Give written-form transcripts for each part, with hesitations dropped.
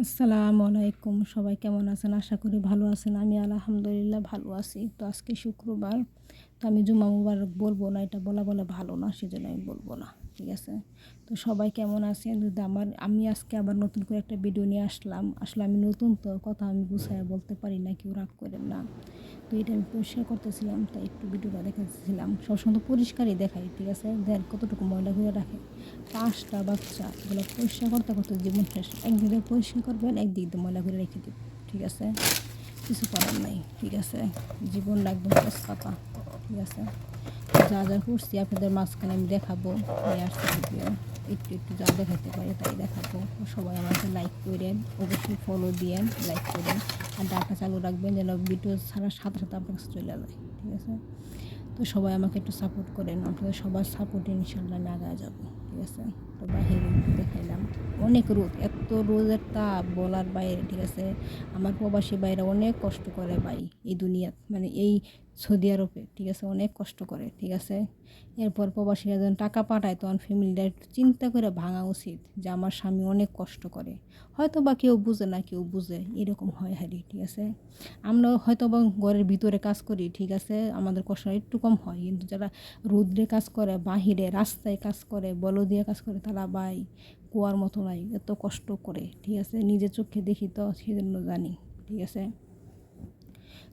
আসসালামু আলাইকুম। সবাই কেমন আছেন? আশা করি ভালো আছেন। আমি আলহামদুলিল্লাহ ভালো আছি। তো আজকে শুক্রবার। তো আমি জুমা মুবারক বলব না, এটা বলা ভালো না, সেজন্য আমি বলব না। ঠিক আছে? তো সবাই কেমন আছেন? যদি আমি আজকে আবার নতুন করে একটা ভিডিও নিয়ে আসলাম। আসলে আমি নতুন তো কথা আমি গুছাইয়া বলতে পারি না, কেউ রাগ কইরেন না। তো এটা আমি পরিষ্কার করতেছিলাম, তাই একটু ভিডিওটা দেখাচ্ছিলাম। সবসময় তো পরিষ্কারই দেখাই, ঠিক আছে? দেন কতটুকু ময়লা করে রাখে। ৫ টা বাচ্চা, এগুলো পরিষ্কার করতে জীবন শেষ। একদিক দিয়ে পরিষ্কার করবেন, একদিক দিয়ে ময়লা করে রেখে দিবেন। ঠিক আছে? কিছু করার নাই। ঠিক আছে? জীবনটা একদম তেজপাতা। ঠিক আছে? তো যা করছি আপনাদের মাঝখানে আমি দেখাবো। নিয়ে আসছি ভিডিও। একটু যা দেখাইতে পারি তাই দেখাবো। সবাই আমাকে লাইক কইরেন, অবশ্যই ফলো দিয়েন, লাইক করেন। আর ডাটা চালু রাখবেন যেন ভিডিও ছাড়ার সাথে আপনার কাছে চলে যায়। ঠিক আছে? তো সবাই আমাকে একটু সাপোর্ট করেন। আপনাদের সবার সাপোর্টে ইনশাআল্লাহ আমি আগায় যাবো। ঠিক আছে? তো বাহিরে একটু দেখাইলাম। অনেক রোদ, এত রোদের তাপ বলার বাইরে। ঠিক আছে? আমার প্রবাসী ভাইরা অনেক কষ্ট করে ভাই এই দুনিয়াত, মানে এই সৌদি আরবে। ঠিক আছে? অনেক কষ্ট করে। ঠিক আছে? এরপর প্রবাসীরা যখন টাকা পাঠায় তখন ফ্যামিলিটা একটু চিন্তা করে ভাঙা উচিত যে আমার স্বামী অনেক কষ্ট করে। হয়তো বা কেউ বুঝে না, কেউ বুঝে, এরকম হয় হারি। ঠিক আছে? আমরা হয়তো বা ঘরের ভিতরে কাজ করি, ঠিক আছে, আমাদের কষ্ট একটু কম হয়, কিন্তু যারা রৌদ্রে কাজ করে, বাহিরে রাস্তায় কাজ করে, বলদিয়া কাজ করে, তারা ভাই কুয়ার মতো নাই, এত কষ্ট করে। ঠিক আছে? নিজের চোখে দেখি তো সেজন্য জানি। ঠিক আছে?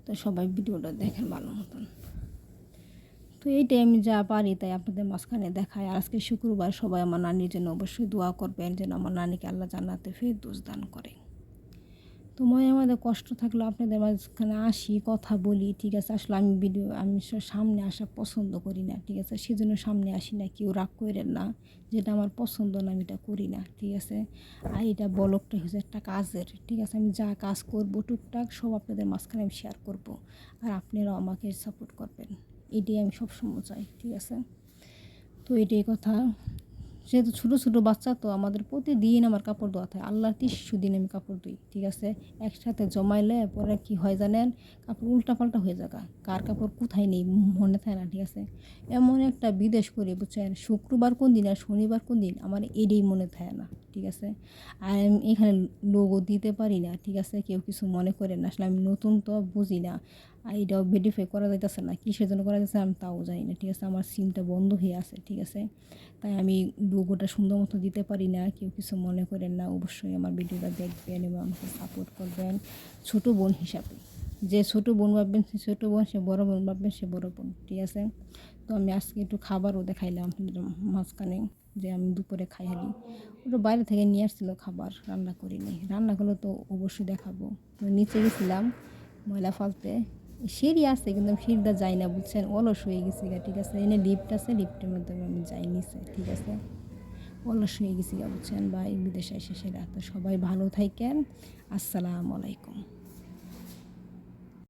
তো সবাই ভিডিওটা দেখেন ভালো মতন। তো এইটাই আমি যা পারি তাই আপনাদের মাঝখানে দেখাই। আর আজকে শুক্রবার, সবাই আমার নানির জন্য অবশ্যই দোয়া করবেন যেন আমার নানিকে আল্লাহ জান্নাতে ফেরদৌস দান করে। তো মনে আমাদের কষ্ট থাকলেও আপনাদের মাঝখানে আসি, কথা বলি। ঠিক আছে? আসলে আমি সামনে আসা পছন্দ করি না। ঠিক আছে? সেজন্য সামনে আসি না। কেউ রাগ কইরেন না। যেটা আমার পছন্দ না আমি এটা করি না। ঠিক আছে? আর এটা বলকটা হচ্ছে একটা কাজের। ঠিক আছে? আমি যা কাজ করব টুকটাক সব আপনাদের মাঝখানে আমি শেয়ার করব। আর আপনারাও আমাকে সাপোর্ট করবেন। এটাই আমি সবসময় চাই। ঠিক আছে? তো এটাই কথা। যেহেতু ছোটো বাচ্চা, তো আমাদের প্রতিদিন আমার কাপড় ধোয়া থাকে। আল্লাহর ৩০০ দিন আমি কাপড় ধুই। ঠিক আছে? একসাথে জমাইলে পরে কি হয় জানেন? কাপড় উল্টাপাল্টা হয়ে যায়। কার কাপড় কোথায় নেই মনে থাকে না। ঠিক আছে? এমন একটা বিদেশ করি বুঝছেন, শুক্রবার কোন দিন আর শনিবার কোন দিন আমার এটাই মনে থাকে না। ঠিক আছে? আর আমি এখানে লোগো দিতে পারি না। ঠিক আছে? কেউ কিছু মনে করেন না। আসলে আমি নতুন তো বুঝি না। আর এটাও ভেরিফাই করা যাইতেছে না। কিসের জন্য করা যাচ্ছে আমি তাও জানি না। ঠিক আছে? আমার সিমটা বন্ধ হয়ে আছে। ঠিক আছে? তাই আমি লোগোটা সুন্দর মতো দিতে পারি না। কেউ কিছু মনে করেন না। অবশ্যই আমার ভিডিওটা দেখবেন এবং আমাকে সাপোর্ট করবেন ছোটো বোন হিসাবে। যে ছোটো বোন ভাববেন সে ছোটো বোন, সে বড় বোন ভাববেন সে বড় বোন। ঠিক আছে? তো আমি আজকে একটু খাবারও দেখাইলাম আপনাদের মাঝখানে, যে আমি দুপুরে খাই হারি। ওটা বাইরে থেকে নিয়ে আসছিল খাবার, রান্না করিনি। রান্না করলে তো অবশ্যই দেখাবো। তো নিচে গেছিলাম ময়লা ফালতে। সিঁড়ি আছে কিন্তু আমি সিঁড়িটা যাই না বুঝছেন, অলস হয়ে গেছি গা। ঠিক আছে? এনে লিফট আছে, লিফটের মধ্যে আমি যাই নিচে। ঠিক আছে? অলস হয়ে গেছি গা বুঝছেন ভাই, বিদেশে এসে সেরা। তো সবাই ভালো থাকেন। আসসালামু আলাইকুম।